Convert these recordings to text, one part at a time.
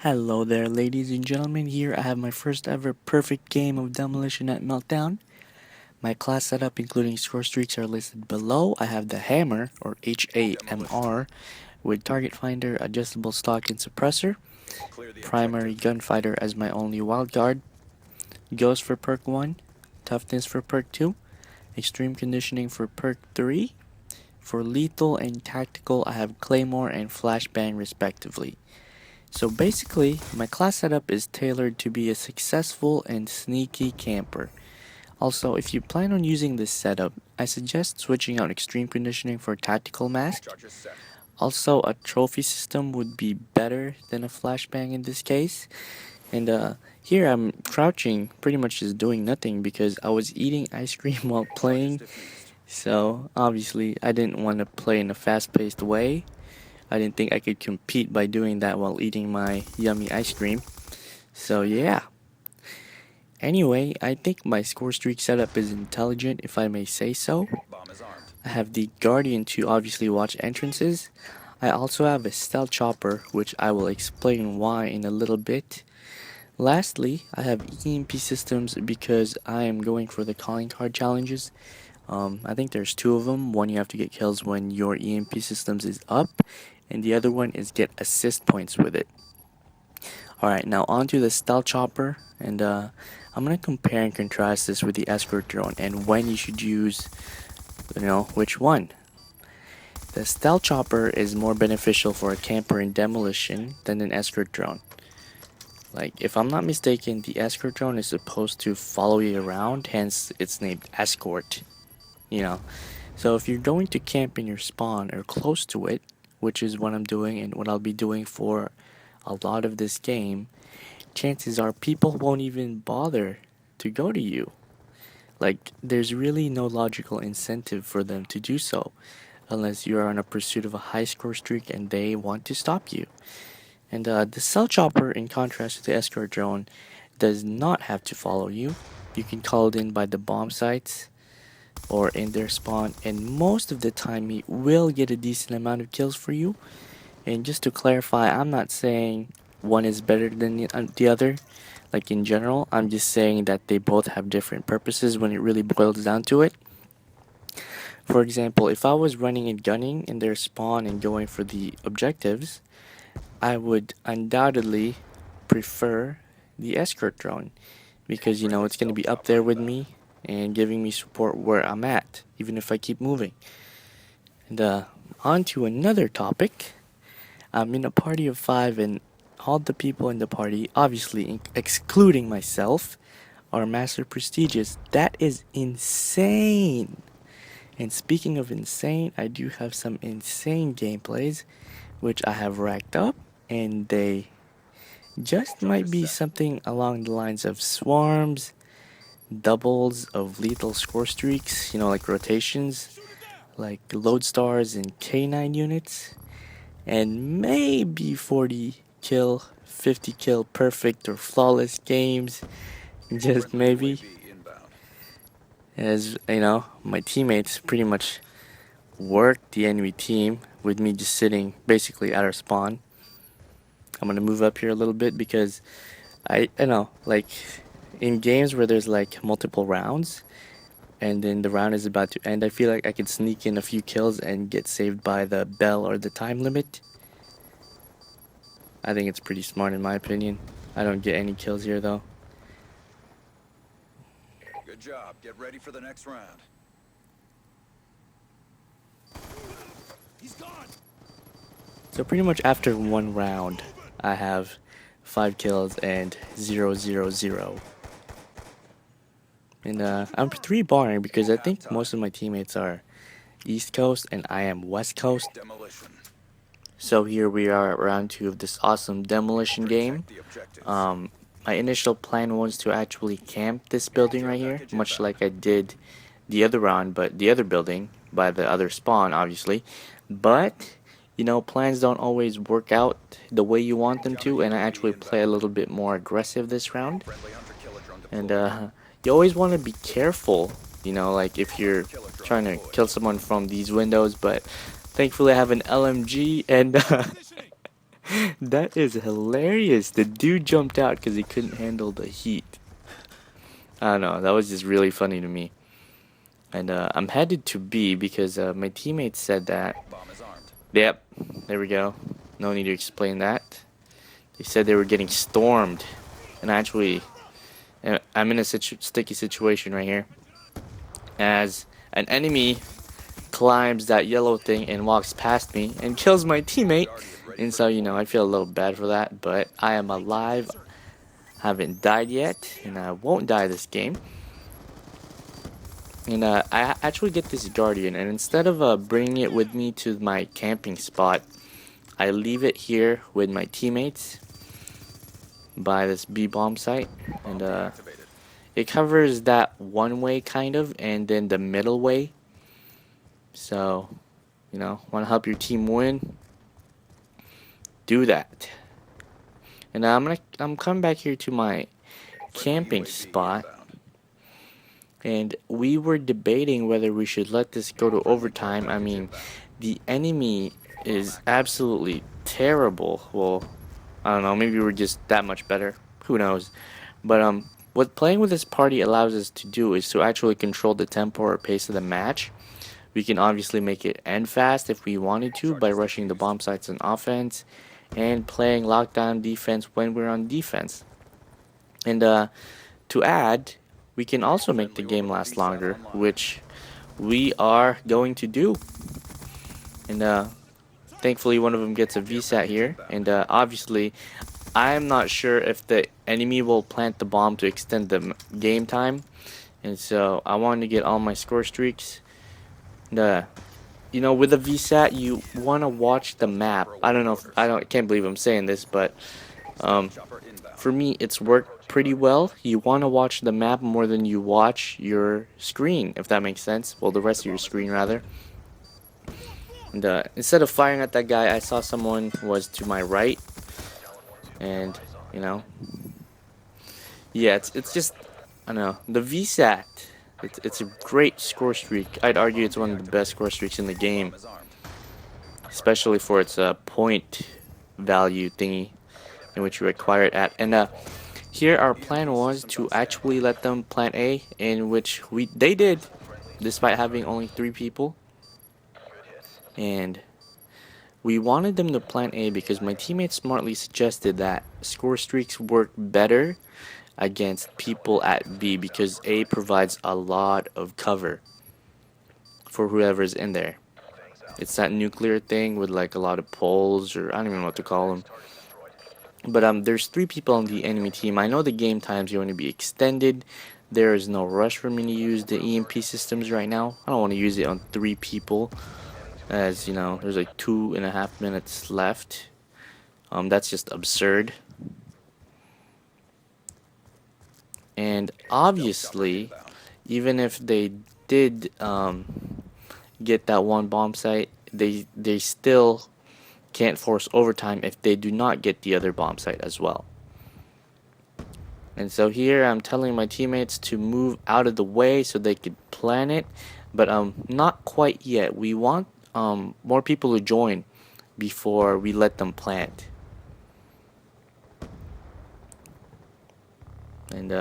Hello there, ladies and gentlemen. Here I have my first ever perfect game of Demolition at Meltdown. My class setup, including Scorestreaks, are listed below. I have the HAMR, or HAMR, with Target Finder, Adjustable Stock, and Suppressor. Primary Gunfighter as my only Wildcard. Ghost for Perk 1. Toughness for Perk 2. Extreme Conditioning for Perk 3. For Lethal and Tactical, I have Claymore and Flashbang respectively. So basically, my class setup is tailored to be a successful and sneaky camper. Also, if you plan on using this setup, I suggest switching out extreme conditioning for tactical mask. Also, a trophy system would be better than a flashbang in this case. And here I'm crouching, pretty much just doing nothing because I was eating ice cream while playing. So obviously I didn't want to play in a fast-paced way. I didn't think I could compete by doing that while eating my yummy ice cream. So yeah. Anyway, I think my Scorestreak setup is intelligent, if I may say so. I have the Guardian to obviously watch entrances. I also have a Stealth Chopper, which I will explain why in a little bit. Lastly, I have EMP systems because I am going for the calling card challenges. I think there's two of them. One, you have to get kills when your EMP systems is up, and the other one is get assist points with it. Alright, now on to the Stealth Chopper, and I'm going to compare and contrast this with the Escort Drone and when you should use, which one. The Stealth Chopper is more beneficial for a camper in Demolition than an Escort Drone. Like, if I'm not mistaken, the Escort Drone is supposed to follow you around, hence it's named Escort. So if you're going to camp in your spawn or close to it, which is what I'm doing and what I'll be doing for a lot of this game, chances are people won't even bother to go to you. Like, there's really no logical incentive for them to do so, unless you're on a pursuit of a high score streak and they want to stop you. And the Stealth Chopper, in contrast to the Escort Drone, does not have to follow you. You can call it in by the bomb sites or in their spawn, and most of the time he will get a decent amount of kills for you. And just to clarify, I'm not saying one is better than the other, like in general. I'm just saying that they both have different purposes when it really boils down to it. For example, if I was running and gunning in their spawn and going for the objectives, I would undoubtedly prefer the Escort Drone because it's going to be up there with me and giving me support where I'm at, even if I keep moving. And on to another topic. I'm in a party of 5 and all the people in the party, obviously excluding myself, are Master Prestigious. That is insane. And speaking of insane, I do have some insane gameplays which I have racked up, and they just might be something along the lines of swarms, doubles of lethal score streaks, like rotations, like Lodestars and K9 units, and maybe 40 kill, 50 kill perfect or flawless games, just maybe. As my teammates pretty much worked the enemy team with me just sitting basically at our spawn. I'm gonna move up here a little bit because I know, like, in games where there's like multiple rounds and then the round is about to end, I feel like I could sneak in a few kills and get saved by the bell or the time limit. I think it's pretty smart in my opinion. I don't get any kills here though. Good job. Get ready for the next round. He's gone. So pretty much after one round, I have 5 kills and 0-0-0. And I'm 3 barring because I think most of my teammates are East Coast and I am West Coast. Demolition. So here we are at round 2 of this awesome Demolition game. My initial plan was to actually camp this building right here, much like I did the other round, but the other building by the other spawn, obviously. But plans don't always work out the way you want them to, and I actually play a little bit more aggressive this round. And you always want to be careful, like if you're trying to kill someone from these windows, but thankfully I have an LMG and That is hilarious. The dude jumped out because he couldn't handle the heat. I don't know. That was just really funny to me. And I'm headed to B because my teammates said that. Bomb is armed. Yep, there we go. No need to explain that. They said they were getting stormed. And actually, I'm in a sticky situation right here. As an enemy climbs that yellow thing and walks past me and kills my teammate. And so, you know, I feel a little bad for that. But I am alive. Haven't died yet. And I won't die this game. And I actually get this Guardian, and instead of bringing it with me to my camping spot, I leave it here with my teammates by this B bomb site. And it covers that one way kind of, and then the middle way. So, you know, want to help your team win? Do that. And I'm coming back here to my camping spot. And we were debating whether we should let this go to overtime. I mean, the enemy is absolutely terrible. Well, I don't know, maybe we're just that much better. Who knows? But what playing with this party allows us to do is to actually control the tempo or pace of the match. We can obviously make it end fast if we wanted to by rushing the bomb sites on offense and playing lockdown defense when we're on defense. And to add, we can also make the game last longer, which we are going to do. And thankfully one of them gets a VSAT here. And obviously, I'm not sure if the enemy will plant the bomb to extend the game time. And so I wanted to get all my score streaks. And, you know, with a VSAT, you want to watch the map. I don't know if, I can't believe I'm saying this, but for me, it's worked pretty well. You want to watch the map more than you watch your screen, if that makes sense. Well, the rest of your screen, rather. And instead of firing at that guy, I saw someone was to my right. And, you know, yeah, it's just, I don't know, the VSAT. It's a great score streak. I'd argue it's one of the best score streaks in the game, especially for its point value thingy in which you acquire it at. And here our plan was to actually let them plant A, in which they did, despite having only 3 people. And we wanted them to plant A because my teammates smartly suggested that score streaks work better against people at B because A provides a lot of cover for whoever's in there. It's that nuclear thing with like a lot of poles, or I don't even know what to call them. But there's 3 people on the enemy team. I know the game time's going to be extended. There is no rush for me to use the EMP systems right now. I don't want to use it on 3 people, as you know, there's like 2.5 minutes left. That's just absurd. And obviously, even if they did get that one bomb site, they still can't force overtime if they do not get the other bomb site as well. And so here I'm telling my teammates to move out of the way so they could plan it, but not quite yet. We want more people to join before we let them plant. And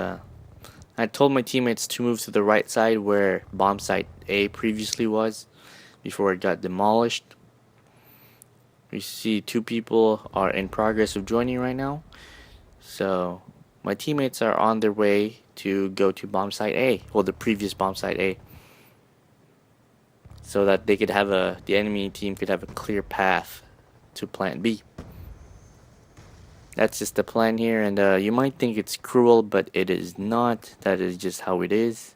I told my teammates to move to the right side where bomb site A previously was before it got demolished. We see 2 people are in progress of joining right now. So my teammates are on their way to go to bomb site A, well, the previous bomb site A, so that they could have the enemy team could have a clear path to plant B. That's just the plan here, and you might think it's cruel, but it is not. That is just how it is.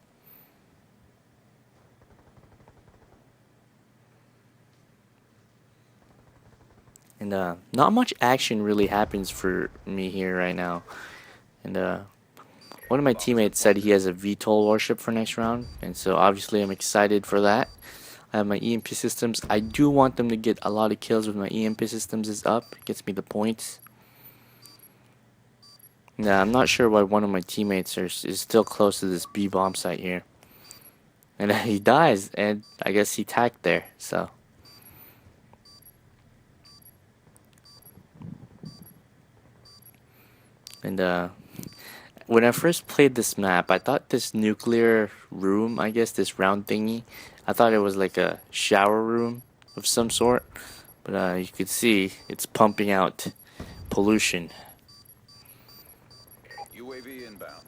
And not much action really happens for me here right now. And one of my teammates said he has a VTOL warship for next round, and so obviously I'm excited for that. I have my EMP systems. I do want them to get a lot of kills with my EMP systems is up. It gets me the points. Now, I'm not sure why one of my teammates is still close to this B bomb site here. And he dies, and I guess he tacked there, so. And when I first played this map, I thought this nuclear room, I guess this round thingy, I thought it was like a shower room of some sort. But you could see it's pumping out pollution. UAV inbound.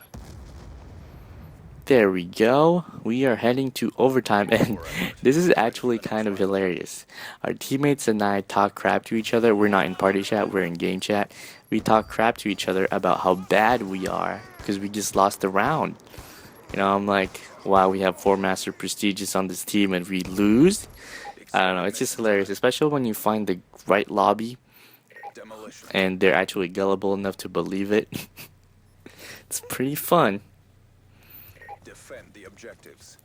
There we go. We are heading to overtime, and this is actually kind of hilarious. Our teammates and I talk crap to each other. We're not in party chat, we're in game chat. We talk crap to each other about how bad we are because we just lost the round. You know, I'm like, wow, we have 4 Master Prestigious on this team and we lose. I don't know, it's just hilarious, especially when you find the right lobby Demolition. and they're actually gullible enough to believe it. It's pretty fun. Defend the objectives.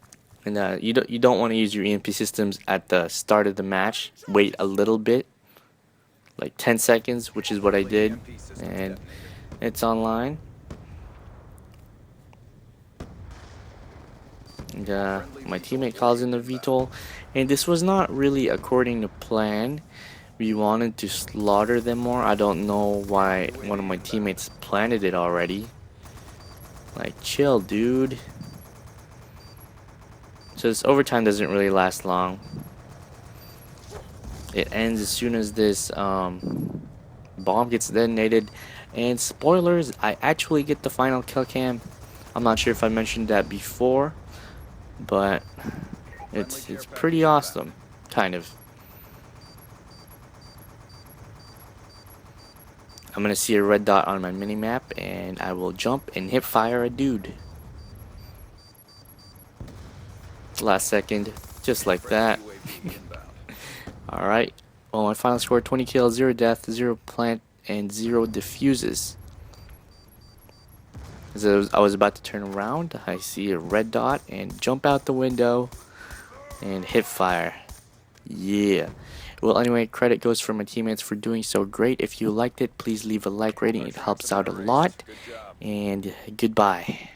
And you don't want to use your EMP systems at the start of the match. Wait a little bit, like 10 seconds, which is what I did, and it's online. And my teammate calls in the VTOL, and this was not really according to plan. We wanted to slaughter them more. I don't know why one of my teammates planted it already. Like, chill, dude. So this overtime doesn't really last long. It ends as soon as this bomb gets detonated. And spoilers, I actually get the final kill cam. I'm not sure if I mentioned that before, but it's pretty awesome, kind of. I'm gonna see a red dot on my minimap, and I will jump and hip fire a dude. Last second, just like that. Alright, well, my final score: 20 kills, 0 death, 0 plant, and 0 defuses. As I was about to turn around, I see a red dot and jump out the window and hip fire. Yeah. Well, anyway, credit goes for my teammates for doing so great. If you liked it, please leave a like rating. It helps out a lot. And goodbye.